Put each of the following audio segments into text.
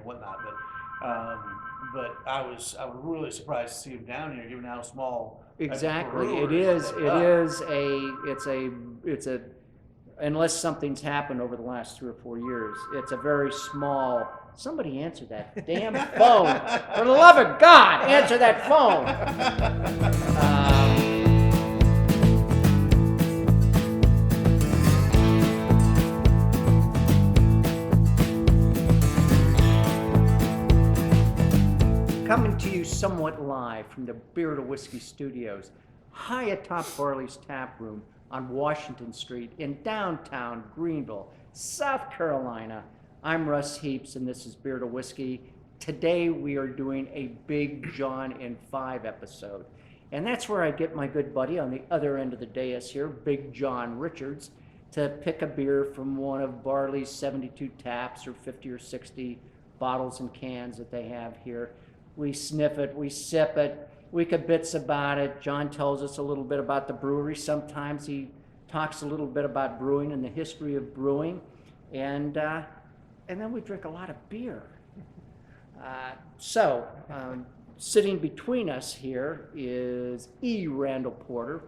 and whatnot. But I was really surprised to see them down here, given how small. Exactly. It Brewery is. they It are. is a. It's a. Unless something's happened over the last 3 or 4 years, it's a very small. Somebody answer that damn phone! For the love of God, answer that phone! Coming to you somewhat live from the Beer to Whiskey Studios, high atop Barley's Tap Room on Washington Street in downtown Greenville, South Carolina. I'm Russ Heaps, and this is Beer to Whiskey. Today we are doing a Big John in 5 episode, and that's where I get my good buddy on the other end of the dais here, Big John Richards, to pick a beer from one of Barley's 72 taps or 50 or 60 bottles and cans that they have here. We sniff it, we sip it, we could bits about it. John tells us a little bit about the brewery. Sometimes he talks a little bit about brewing and the history of brewing, and then we drink a lot of beer. Sitting between us here is E. Randall Porter,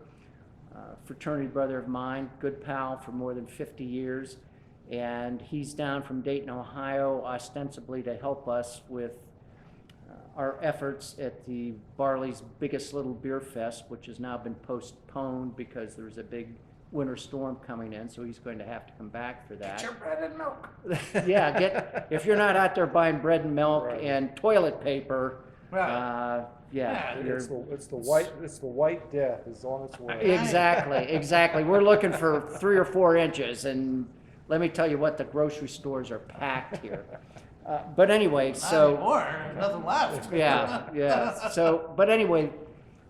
fraternity brother of mine, good pal for more than 50 years, and he's down from Dayton, Ohio, ostensibly to help us with our efforts at the Barley's Biggest Little Beer Fest, which has now been postponed because there's a big winter storm coming in, so he's going to have to come back for that. Get your bread and milk. Yeah, if you're not out there buying bread and milk Right. and toilet paper, Right. It's the white death is on its way. Exactly. We're looking for 3 or 4 inches, and let me tell you what, the grocery stores are packed here. But anyway, Not anymore. Nothing left. yeah. So, but anyway,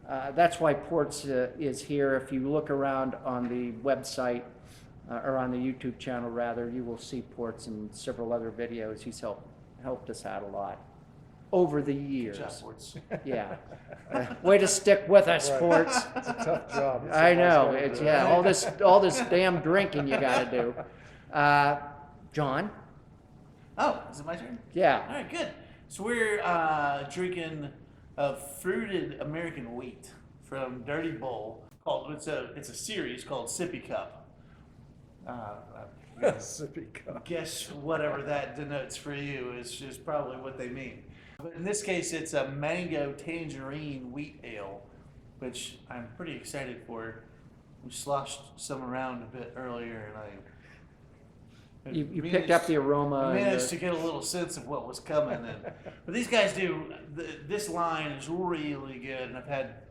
that's why Ports is here. If you look around on the website, or on the YouTube channel rather, you will see Ports in several other videos. He's helped us out a lot over the years. Good job, Ports. Yeah. Way to stick with us, Right. Ports. It's a tough job. It's I a nice know. job to It's do. all this damn drinking you got to do. John. Oh, is it my turn? Yeah. All right, good. So we're drinking a fruited American wheat from Durty Bull. It's a series called Sippy Cup. Sippy cup. Guess whatever that denotes for you is probably what they mean. But in this case, it's a mango tangerine wheat ale, which I'm pretty excited for. We sloshed some around a bit earlier, and You picked up the aroma. I and managed to get a little sense of what was coming. But these guys do, this line is really good, and I've had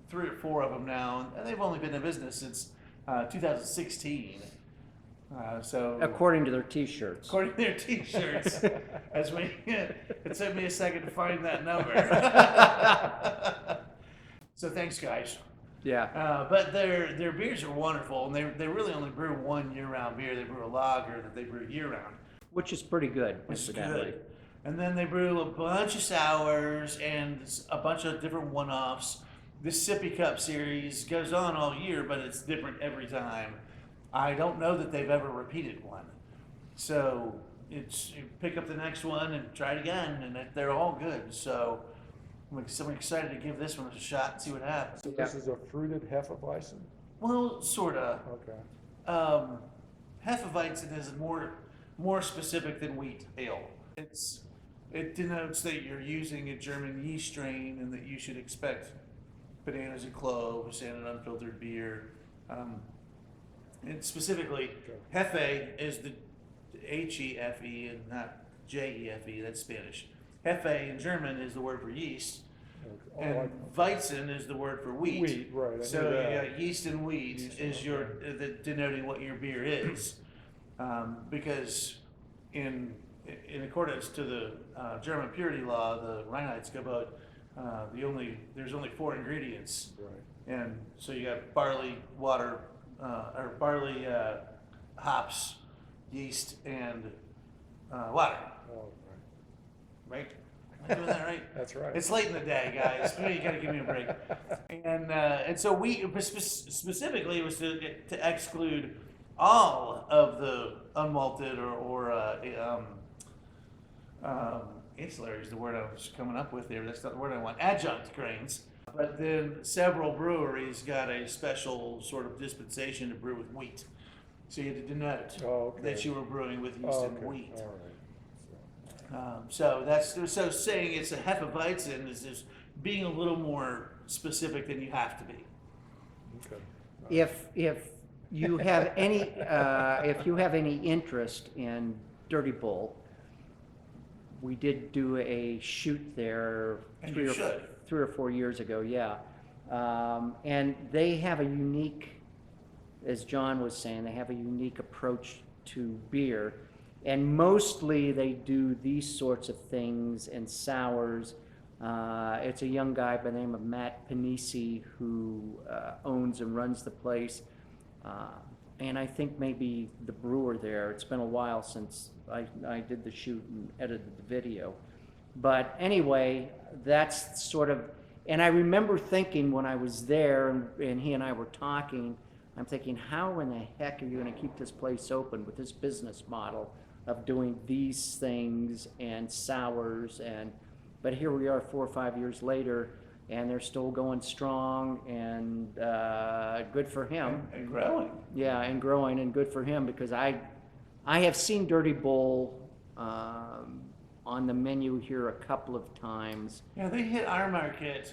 3 or 4 of them now, and they've only been in business since 2016. according to their T-shirts. According to their T-shirts, it took me a second to find that number. So thanks, guys. Yeah. But their beers are wonderful, and they really only brew one year-round beer. They brew a lager that they brew year-round, Which is pretty good, which is incidentally. good. And then they brew a bunch of sours and a bunch of different one-offs. This Sippy Cup series goes on all year, but it's different every time. I don't know that they've ever repeated one. So you pick up the next one and try it again, and they're all good. So I'm excited to give this one a shot and see what happens. So this is a fruited Hefeweizen? Well, sort of. Okay. Hefeweizen is more specific than wheat ale. It denotes that you're using a German yeast strain and that you should expect bananas and cloves and an unfiltered beer. And specifically, Hefe is the Hefe and not Jefe. That's Spanish. Hefe in German is the word for yeast, and Weizen is the word for wheat. Wheat, right. So you got yeast and wheat is denoting what your beer is, because in accordance to the German purity law, the Reinheitsgebot, there's only 4 ingredients, Right. and so you got barley, water, or barley, hops, yeast, and water. Oh, right. Right? Am I doing that right? That's right. It's late in the day, guys. You gotta give me a break. And so specifically it was to exclude all of the unmalted or ancillary is the word I was coming up with there. That's not the word I want. Adjunct grains. But then several breweries got a special sort of dispensation to brew with wheat. So you had to denote Oh, okay. that you were brewing with yeast Oh, and okay. wheat. All right. So saying it's a Hefeweizen is just being a little more specific than you have to be. Okay. If you have any interest in Durty Bull, we did do a shoot there And you should. 3 or 4 years ago, yeah. And they have a unique, as John was saying, they have a unique approach to beer. And mostly they do these sorts of things and sours. It's a young guy by the name of Matt Panisi who owns and runs the place. And I think maybe the brewer there, it's been a while since I did the shoot and edited the video. But anyway, that's sort of, and I remember thinking when I was there and he and I were talking, I'm thinking, how in the heck are you going to keep this place open with this business model of doing these things and sours? But here we are 4 or 5 years later, and they're still going strong, and good for him. And growing. Yeah, and growing, and good for him, because I have seen Durty Bull on the menu here a couple of times. Yeah, they hit our market.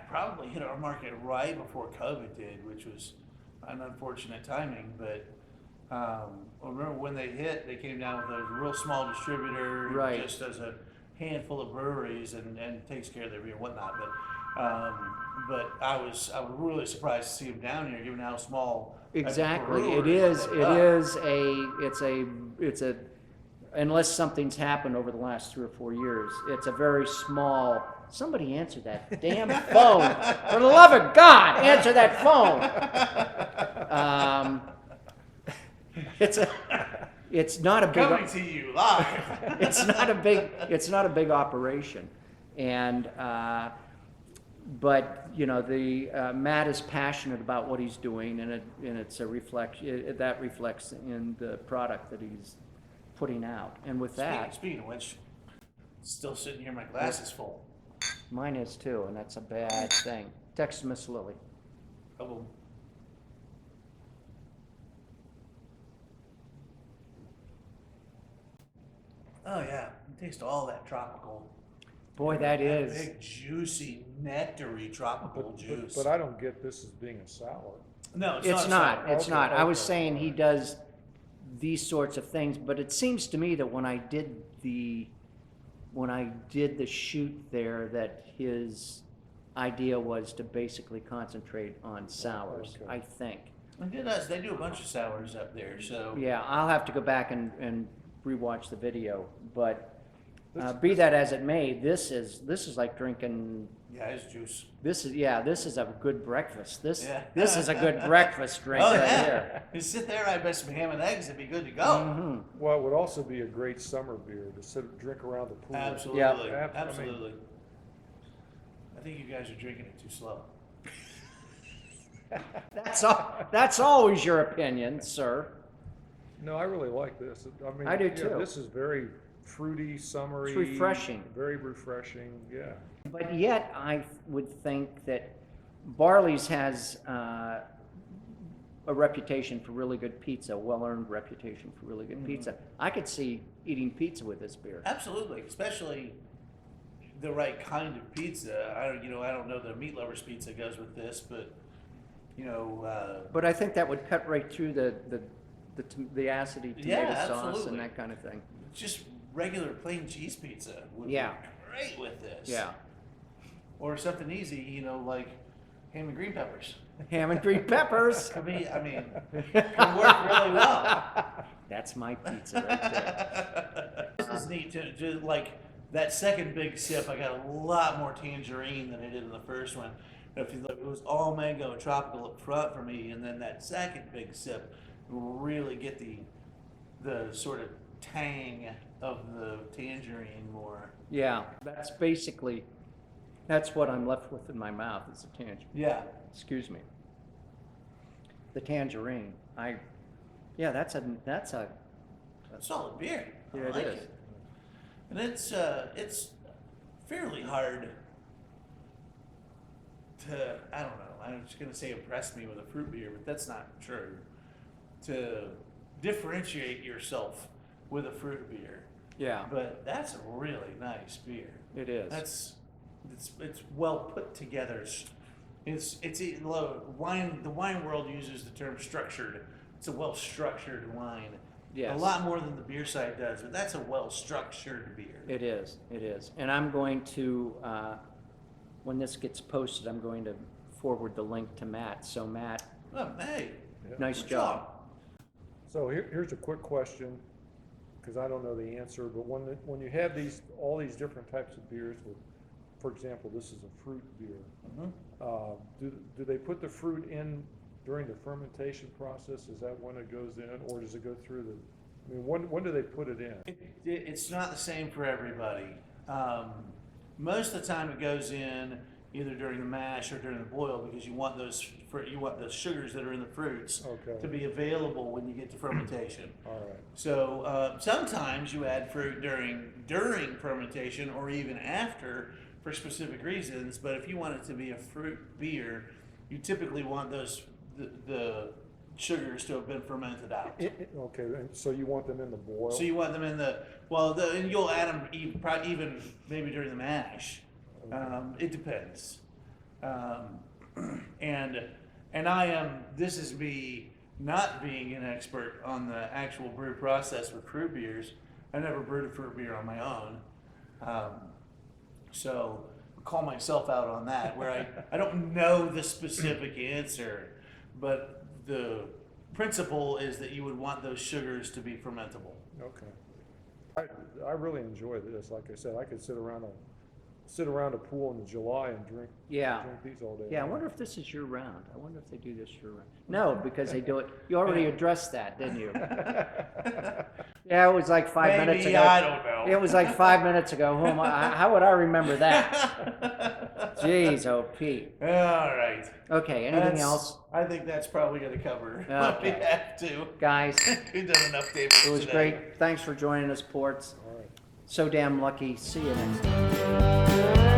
Probably hit our market right before COVID did, which was an unfortunate timing. But I remember when they hit, they came down with a real small distributor, Right. just as a handful of breweries, and takes care of their beer and whatnot. But I was really surprised to see them down here, given how small. Exactly, it brewery is. they It are. is it's a. Unless something's happened over the last 3 or 4 years, it's a very small. Somebody answer that damn phone! For the love of God, answer that phone! It's not a big. Coming to you live. It's not a big operation, and but you know Matt is passionate about what he's doing, and it's a reflection that reflects in the product that he's putting out. And with that, Speaking of which, still sitting here, my glass is full. mine is too, and that's a bad thing. Text Miss Lily. Oh, oh yeah, taste all that tropical. Boy, that is. big, juicy, nectary tropical juice. But I don't get this as being a sour. No, It's not. It's Okay, not. I was okay. saying he does these sorts of things, but it seems to me that when I did the shoot there, that his idea was to basically concentrate on sours. Okay. I think. They do a bunch of sours up there, so. Yeah, I'll have to go back and rewatch the video, but be that as it may, this is like drinking. Yeah, it's juice. This is a good breakfast. This Yeah. this is a good breakfast drink Oh right yeah. here. You sit there, I bet some ham and eggs, it'd be good to go. Mhm. Well, it would also be a great summer beer to sit drink around the pool. Absolutely, Yeah. absolutely. I think you guys are drinking it too slow. That's always your opinion, sir. No, I really like this. I mean, I do yeah, too. This is very fruity, summery. It's refreshing. Very refreshing. Yeah. But yet, I would think that Barley's has a reputation for really good pizza, well-earned reputation for really good pizza. I could see eating pizza with this beer. Absolutely, especially the right kind of pizza. I don't know that meat lovers pizza goes with this, but But I think that would cut right through the acidy tomato Yeah, sauce absolutely. and that kind of thing. just regular plain cheese pizza would Yeah. be great with this. Yeah. Or something easy, like ham and green peppers. Ham and green peppers. Could work really well. That's my pizza right there. This is neat to like that second big sip. I got a lot more tangerine than I did in the first one. If you look, it was all mango and tropical up front for me, and then that second big sip really get the sort of tang of the tangerine more. Yeah, that's what I'm left with in my mouth is the tangerine. Yeah. Excuse me. The tangerine. That's a Solid beer. Yeah, I it like is. it. And it's fairly hard to, I don't know, I'm just gonna say impress me with a fruit beer, but that's not true. To differentiate yourself with a fruit beer. Yeah, But that's a really nice beer. it is. It's well put together. Wine. The wine world uses the term structured. It's a well structured wine. Yes. A lot more than the beer side does, but that's a well structured beer. It is. It is. And I'm going to, when this gets posted, I'm going to forward the link to Matt. So Matt, Oh, hey, nice good job. So here's a quick question, because I don't know the answer, but when you have all these different types of beers with, for example, this is a fruit beer, do they put the fruit in during the fermentation process? Is that when it goes in, or does it go through I mean, when do they put it in? It's not the same for everybody. Most of the time, it goes in either during the mash or during the boil because you want those sugars that are in the fruits Okay. to be available when you get to fermentation. All right. So sometimes you add fruit during fermentation or even after for specific reasons. But if you want it to be a fruit beer, you typically want the sugars to have been fermented out. Okay, and so you want them in the boil? So you want them in and you'll add them even maybe during the mash. It depends. And this is me not being an expert on the actual brew process with fruit beers. I never brewed a fruit beer on my own. So I'll call myself out on that, where I don't know the specific answer, but the principle is that you would want those sugars to be fermentable. Okay. I really enjoy this. Like I said, I could sit around a pool in July and drink these all day. Yeah, I wonder if this is year round. I wonder if they do this year round. No, because they do it. You already addressed that, didn't you? Yeah, it was like 5 minutes ago. I don't know. It was like 5 minutes ago. How would I remember that? Jeez, oh Pete. All right. Okay, anything else? I think that's probably going to cover what we Okay. have to. Guys, We've done enough Davis it was today. great. Thanks for joining us, Ports. All right. So damn lucky. See you next time.